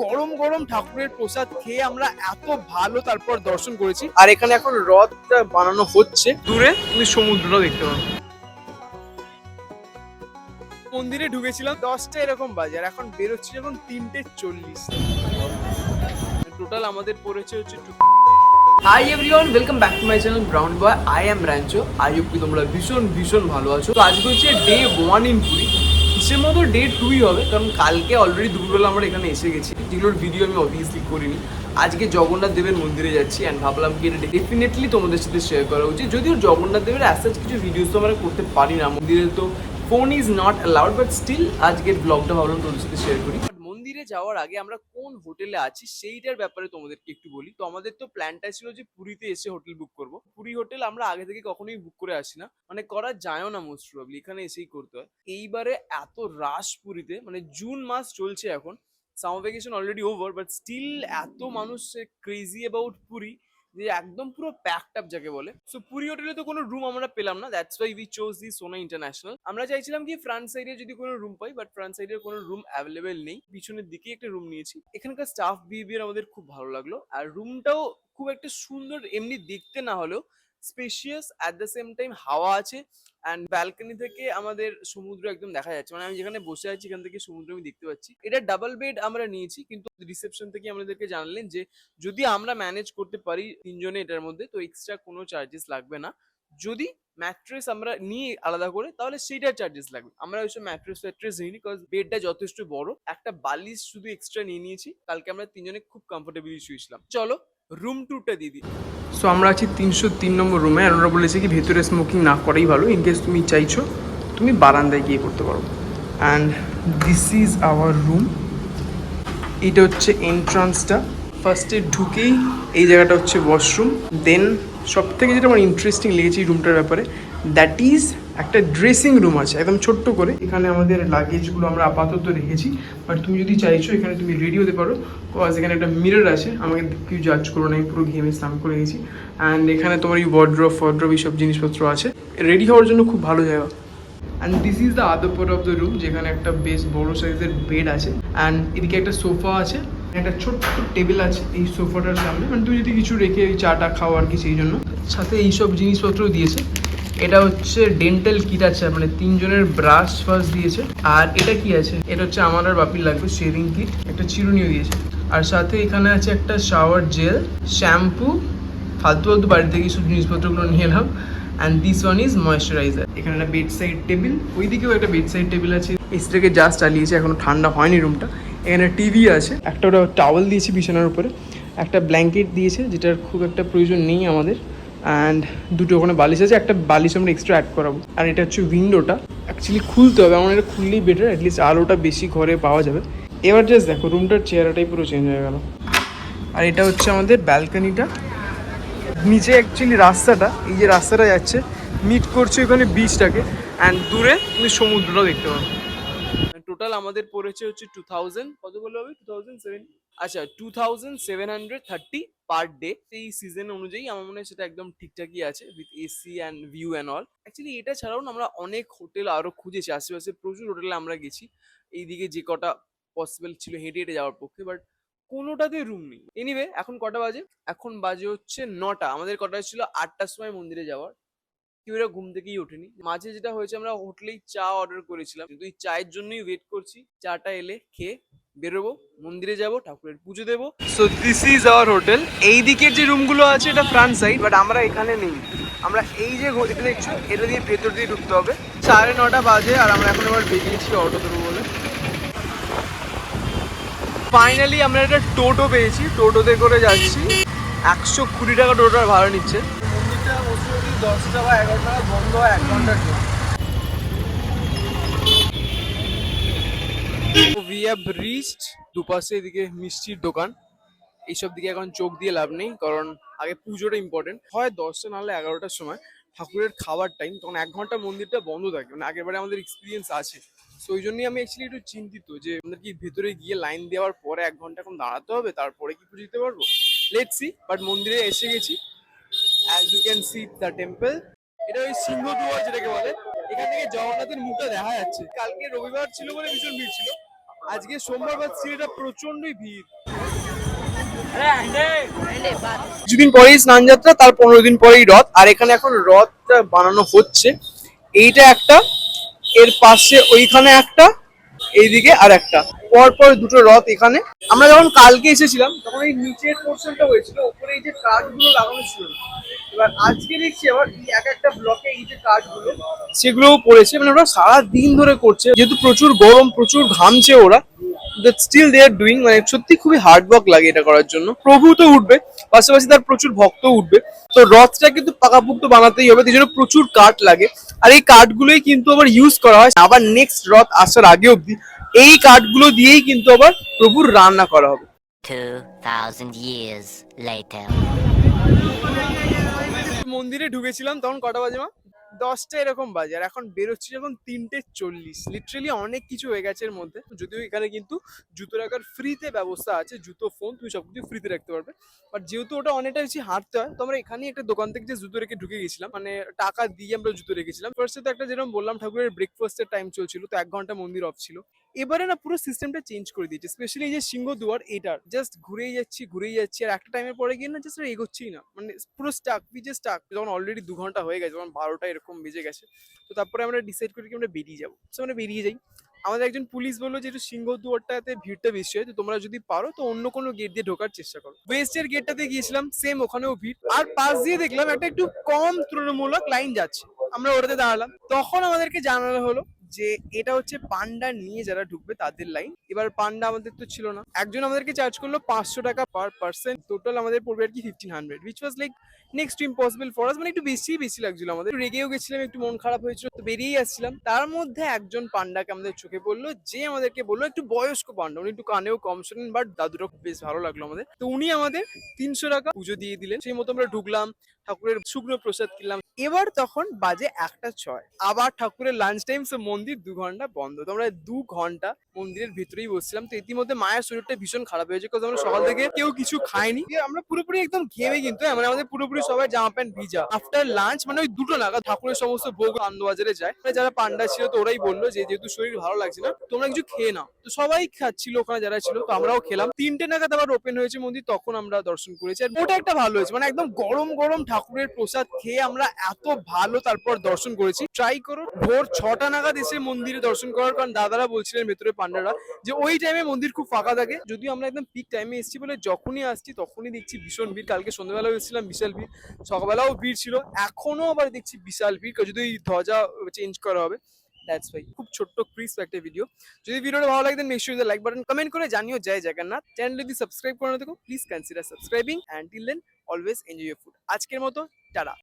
গরম গরম ঠাকুরের প্রসাদ খেয়ে আমরা এত ভালো তারপর দর্শন করেছি। আর এখানে এখন রথটা বানানো হচ্ছে, দূরে তুমি সমুদ্রটাও দেখতে পাবে। মন্দিরে ঢুকেছিলাম 10টা এরকম বাজে, আর এখন বেরোচ্ছি যখন 3:40। টোটাল আমাদের পড়েছে হচ্ছে hi everyone, welcome back to my channel ground boy. I am Rancho. I hope কি তোমরা ভীষণ ভীষণ ভালো আছো। তো আজকে হচ্ছে ডে 1 ইন পুরী। কিসের মতো ডে 2ই হবে, কারণ কালকে অলরেডি দুপুরবেলা আমরা এখানে এসে গেছি, যেগুলোর ভিডিও আমি অবভিয়াসলি করিনি। আজকে জগন্নাথ দেবের মন্দিরে যাচ্ছি অ্যান্ড ভাবলাম কি এটা ডেফিনেটলি তোমাদের সাথে শেয়ার করা উচিত। যদিও জগন্নাথ দেবের অ্যাজ সাচ কিছু ভিডিওস তো আমরা করতে পারি না, মন্দিরে তো phone is not allowed, but still আজকের ব্লগটা ভাবলাম তোমাদের সাথে শেয়ার করি। মন্দিরে যাওয়ার আগে আমরা কোন হোটেলে আছি সেইটার ব্যাপারে তোমাদেরকে একটু বলি। তো আমাদের তো প্ল্যানটা ছিল যে পুরীতে এসে হোটেল বুক করব। পুরী হোটেল আমরা আগে থেকে কখনোই বুক করে আসি না, মানে করা যায়ও না মোস্ট প্রবাবলি, এখানে এসেই করতে হয়। এইবারে এত রাশ পুরীতে, মানে জুন মাস চলছে এখন, summer vacation already over, but still এত মানুষ ক্রেজি অ্যাবাউট পুরী যে একদম পুরো প্যাকড আপ যাকে বলে। সো পুরী হোটেলে তো কোনো রুম আমরা পেলাম না, that's why we chose the Sona international. আমরা চাইছিলাম কি ফ্রন্ট সাইডে যদি কোনো রুম পাই, বাট ফ্রন্ট সাইডের কোনো রুম অ্যাভেলেবেল নেই। পিছনের দিকে একটা রুম নিয়েছি। এখানকার স্টাফ বিহেভিয়ার আমাদের খুব ভালো লাগলো, আর রুমটাও খুব একটা সুন্দর, এমনি দেখতে না হলেও spacious, at the same time হাওয়া আছে। অ্যান্ড ব্যালকনি থেকে আমাদের সমুদ্র একদম দেখা যাচ্ছে, মানে আমি যেখানে বসে আছি এখান থেকে সমুদ্র আমি দেখতে পাচ্ছি। এটা ডাবল বেড আমরা নিয়েছি, কিন্তু রিসেপশন থেকে আমাদেরকে জানালেন যে যদি আমরা ম্যানেজ করতে পারি তিনজনে এটার মধ্যে, তো এক্সট্রা কোনো চার্জেস লাগবে না। যদি ম্যাট্রেস আমরা নিয়ে আলাদা করে তাহলে সেইটার চার্জেস লাগবে। আমরা ওইসব ম্যাট্রেস ফ্যাট্রেস নিইনি, বিকজ বেডটা যথেষ্ট বড়। একটা বালিশ শুধু এক্সট্রা নিয়ে নিয়েছি, কালকে আমরা তিনজনে খুব কমফোর্টেবলি শুয়েছিলাম। চলো রুম ট্যুরটা দিয়ে দিই। সো আমরা আছি 303 নম্বর রুমে, আর ওরা বলেছে কি ভেতরে স্মোকিং না করাই ভালো। ইনকেস তুমি চাইছো তুমি বারান্দায় গিয়ে করতে পারো। And this is our room. এটা হচ্ছে এন্ট্রান্সটা। ফার্স্টে ঢুকেই এই জায়গাটা হচ্ছে ওয়াশরুম। দেন সব থেকে যেটা আমার ইন্টারেস্টিং লেগেছে এই রুমটার ব্যাপারে, দ্যাট ইজ একটা ড্রেসিং রুম আছে একদম ছোট্ট করে। এখানে আমাদের লাগেজগুলো আমরা আপাতত রেখেছি, বাট তুমি যদি চাইছো এখানে তুমি রেডি হতে পারো। বিকজ এখানে একটা মিরর আছে, আমাকে কেউ জাজ করো না, আমি পুরো ঘেমে স্নান করে গেছি। অ্যান্ড এখানে তোমার এই ওয়ার্ড্রপ এইসব জিনিসপত্র আছে। রেডি হওয়ার জন্য খুব ভালো জায়গা। And this is the other part of the room, যেখানে একটা বেশ বড় সাইজের বেড আছে। অ্যান্ড এদিকে একটা সোফা আছে, একটা ছোট্ট টেবিল আছে এই সোফাটার সামনে, মানে তুমি যদি কিছু রেখে ওই চাটা খাও আর কি সেই জন্য। সাথে এইসব জিনিসপত্রও দিয়েছে। এটা হচ্ছে ডেন্টাল কিট আছে, মানে তিনজনের ব্রাশ ফাশ দিয়েছে। আর এটা কি আছে, এটা হচ্ছে আমার আর বাপির লাগবে শেভিং কিট, একটা চিরুনিও দিয়েছে। আর সাথে এখানে আছে একটা শাওয়ার জেল, শ্যাম্পু, ফালতু ফালতু বাড়ি থেকে এইসব জিনিসপত্রগুলো নিয়ে এলাম। And this one is moisturiser. এখানে একটা বেড সাইড টেবিল, ওইদিকেও একটা বেড সাইড টেবিল আছে। এসিটাকে জাস্ট চালিয়েছে, এখনো ঠান্ডা হয়নি রুমটা। এখানে টিভি আছে, একটা ওটা টাওয়েল দিয়েছে বিছানার উপরে, একটা ব্ল্যাঙ্কেট দিয়েছে যেটার খুব একটা প্রয়োজন নেই আমাদের। অ্যান্ড দুটো ওখানে বালিশ আছে, একটা বালিশ আমরা এক্সট্রা অ্যাড করাবো। আর এটা হচ্ছে উইন্ডোটা, অ্যাকচুয়ালি খুলতে হবে, আমার এটা খুললেই বেটার, অ্যাটলিস্ট আলোটা বেশি ঘরে পাওয়া যাবে। এবার জাস্ট দেখো রুমটার চেহারাটাই পুরো চেঞ্জ হয়ে গেল। আর এটা হচ্ছে আমাদের ব্যালকনিটা। নিচে অ্যাকচুয়ালি রাস্তাটা, এই যে রাস্তাটা যাচ্ছে মিট করছে ওখানে বিচটাকে, অ্যান্ড দূরে তুমি সমুদ্রটাও দেখতে পাবে। টোটাল আমাদের পড়েছে হচ্ছে 2000, কত বলে হবে 2007, আচ্ছা 2730 পার ডে। এই সিজন অনুযায়ী আমার মনে হয় সেটা একদম ঠিকঠাকই আছে, with AC and view and all. Actually এটা ছাড়াও না আমরা অনেক হোটেল আরো খুঁজেছি, আশেপাশে প্রচুর হোটেলে আমরা গেছি, এইদিকে যে কটা পসিবল ছিল হেঁটে হেঁটে যাওয়ার পক্ষে, বাট কোনোটাতে রুম নেই। এনিওয়ে এখন কটা বাজে, এখন বাজে হচ্ছে 9টা। আমাদের কটা ছিল 8টার সময় মন্দিরে যাওয়ার। কেউ এরা ঘুম থেকেই ওঠেনি। মাঝে যেটা হয়েছে, আমরা হোটেলেই চা অর্ডার করেছিলাম, কিন্তু এই চায়ের জন্যই ওয়েট করছি। চাটা এলে খেয়ে বেরোবো, মন্দিরে যাব, ঠাকুরের পুজো দেবো। So this is our hotel. এই দিকের যে রুমগুলো আছে এটা ফ্রন্ট সাইড, বাট আমরা এখানে নেই। আমরা এই যে এটা দেখছো, এটা দিয়ে ভেতর দিয়ে ঢুকতে হবে। 9:30 বাজে, আর আমরা এখন এবার বেরিয়েছি অটো ধরবো বলে। ফাইনালি আমরা একটা টোটো পেয়েছি, টোটোতে করে যাচ্ছি। 120 টাকা টোটোর ভাড়া নিচ্ছে। মন্দিরটা মোটামুটি 10টা বা 11টা বন্ধ হয়, 1 ঘন্টার জন্য। We have reached. দুপাশে এদিকে মিষ্টির দোকান, এইসব দিকে এখন চোখ দিয়ে লাভ নেই, কারণ আগে পুজোটা ইম্পর্টেন্ট হয়। 10টা নাহলে 11টার সময় ঠাকুরের খাবার টাইম, তখন 1 ঘন্টা মন্দিরটা বন্ধ থাকে, মানে আগের বারে আমাদের এক্সপিরিয়েন্স আছে। সো ওই জন্যই আমি অ্যাকচুয়ালি একটু চিন্তিত যে আমাদের কি ভেতরে গিয়ে লাইন দেওয়ার পরে 1 ঘন্টা এখন দাঁড়াতে হবে, তারপরে কি পুজো দিতে পারবো, লেটস সি। বাট মন্দিরে এসে গেছি, as you can see the temple. এটা ওই সিংহদুয়ার যেটাকে বলে, এখান থেকে জগন্নাথের মুখটা দেখা যাচ্ছে। কালকে রবিবার ছিল বলে ভীষণ ভিড় ছিল, আজকে সোমবার বা সিলেটে প্রচন্ডই ভিড়। কিছুদিন পরেই স্নান যাত্রা, তার 15 দিন পরেই রথ। আর এখানে এখন রথটা বানানো হচ্ছে। এইটা একটা, এর পাশে ওইখানে একটা, এইদিকে আর একটা, পরপর দুটো রথ এখানে। আমরা যখন কালকে এসেছিলাম তখন এই নিচের পোর্শনটা হয়েছিল, উপরে এই যে কাঠগুলো লাগানো ছিল না। এবার আজকে দেখছি আবার এই এক একটা ব্লকে এই যে কাঠগুলো সেগুলোও পড়েছে, মানে ওরা সারা দিন ধরে করছে, যেহেতু প্রচুর গরম, প্রচুর ঘামছে ওরা, স্টিল দে আর ডুইং। মানে সত্যি খুবই হার্ড ওয়ার্ক লাগে এটা করার জন্য। প্রভু তো উঠবে, পাশাপাশি তার প্রচুর ভক্ত উঠবে। তো রথটা কিন্তু পাকাপুক্ত বানাতেই হবে, এই জন্য প্রচুর কাঠ লাগে। আর এই কাঠগুলোই কিন্তু আবার ইউজ করা হয় আবার নেক্সট রথ আসার আগে অব্দি। এই কাঠগুলো দিয়েই কিন্তু আবার প্রভুর রান্না করা হবে। 2000 years later. মন্দিরে ঢুকেছিলাম তখন কটা বাজে মা? 10টা এরকম বাজে। আর এখন বেরোচ্ছি যখন 3:40। লিটারেলি অনেক কিছু হয়ে গেছে এর মধ্যে। যদিও এখানে কিন্তু জুতো রাখার ফ্রিতে ব্যবস্থা আছে, জুতো, ফোন, তুমি সবকিছু ফ্রিতে রাখতে পারবে। বাট যেহেতু ওটা অনেকটা বেশি হাঁটতে হয়, তো আমরা এখানেই একটা দোকান থেকে যে জুতো রেখে ঢুকে গেছিলাম, মানে টাকা দিয়ে আমরা জুতো রেখেছিলাম। ফার্স্টে তো একটা, যেরকম বললাম, ঠাকুরের ব্রেকফাস্টের টাইম চলছিল, তো 1 ঘন্টা মন্দির অফ ছিল। এবারে না পুরো সিস্টেমটা চেঞ্জ করে দিয়েছে, স্পেশালি এই যে সিংহদুয়ার, এটার জাস্ট ঘুরেই যাচ্ছি আর একটা টাইমের পরে গিয়ে না জাস্ট এগোচ্ছিই না, মানে পুরো স্টাক, পিচে স্টাক। যখন অলরেডি 2 ঘন্টা হয়ে গেছে, যখন 12টা এরকম বেজে গেছে, তো তারপরে আমরা ডিসাইড করি কি আমরা বেরিয়ে যাবো। তো আমরা বেরিয়ে যাই। আমাদের একজন পুলিশ বললো যে একটু সিংহদুয়ারটাতে ভিড়টা বেশি হয়, তো তোমরা যদি পারো তো অন্য কোনো গেট দিয়ে ঢোকার চেষ্টা করো। ওয়েস্টের গেটটাতে গিয়েছিলাম, সেম ওখানেও ভিড়। আর পাশ দিয়ে দেখলাম একটা একটু কম তুলনামূলক লাইন যাচ্ছে, আমরা ওটাতে দাঁড়ালাম। তখন আমাদেরকে জানানো হলো যে এটা হচ্ছে পান্ডা নিয়ে যারা ঢুকবে তাদের লাইন। এবার পান্ডা আমাদের তো ছিল না, একজন আমাদেরকে চার্জ করলো 500 টাকা পার পার্সন। টোটাল আমাদের পড়বে আর কি 1500, which was like next to impossible for us. মানে একটু বেশি লাগছিল আমাদের, একটু রেগেও গেছিলাম, একটু মন খারাপ হয়েছিল, তো বেরিয়েই আসছিলাম। তার মধ্যে একজন পান্ডাকে আমাদের চোখে পড়লো, যে আমাদেরকে বললো একটু বয়স্ক পান্ডা, উনি একটু কানেও কম শোনেন, বাট দাদুটা বেশ ভালো লাগলো আমাদের। তো উনি আমাদের 300 টাকা পুজো দিয়ে দিলেন। সেই মতো আমরা ঢুকলাম, ঠাকুরের শুকনো প্রসাদ কিনলাম। এবার তখন বাজে 1টা 6, আবার ঠাকুরের লাঞ্চ টাইম, সো মন্দির 2 ঘন্টা বন্ধ। তো আমরা 2 ঘন্টা মন্দিরের ভিতরেই বসছিলাম। তো ইতিমধ্যে মায়ের শরীরটা ভীষণ খারাপ হয়েছে, কারণ আমরা সকাল থেকে কেউ কিছু খাইনি। আমরা পুরোপুরি একদম ঘেমে, কিন্তু মানে আমাদের পুরোপুরি সবাই জামা প্যান্ট ভিজা। আফটার লাঞ্চ মানে ওই 2টো নাগাদ ঠাকুরের সমস্ত ভোগ আনন্দবাজারে যায়, মানে যারা পান্ডা ছিল তো ওরাই বললো যে যেহেতু শরীর ভালো লাগছে না, তোমরা কিছু খেয়ে নাও। তো সবাই খাচ্ছিল ওখানে যারা ছিল, তো আমরাও খেলাম। 3টে নাগাদ আবার ওপেন হয়েছে মন্দির, তখন আমরা দর্শন করেছি। আর ওটা একটা ভালো হয়েছে, মানে একদম গরম গরম ঠাকুরের প্রসাদ খেয়ে আমরা এত ভালো তারপর দর্শন করেছি। ট্রাই করো ভোর 6টা নাগাদ এসে মন্দিরে দর্শন করার, কারণ দাদারা বলছিলেন ভেতরে পান্ডারা যে ওই টাইমে মন্দির খুব ফাঁকা থাকে। যদিও আমরা একদম পিক টাইমে এসেছি বলে যখনই আসছি তখনই দেখছি ভীষণ ভিড়। কালকে সন্ধ্যাবেলাও এসেছিলাম, বিশাল ভিড়। সকালবেলাও ভিড় ছিল, এখনো আবার দেখছি বিশাল ভিড়, যদি এই ধ্বজা চেঞ্জ করা হবে। That's why. খুব ছোট্ট ক্রিস্প একটা ভিডিও। যদি ভিডিওটা ভালো লাগে then make sure like button, comment করে জানিও জয় জগন্নাথ। চ্যানেল যদি সাবস্ক্রাইব করে না থাকো please consider subscribing, and till then always enjoy your food. আজকের মতো টাটা।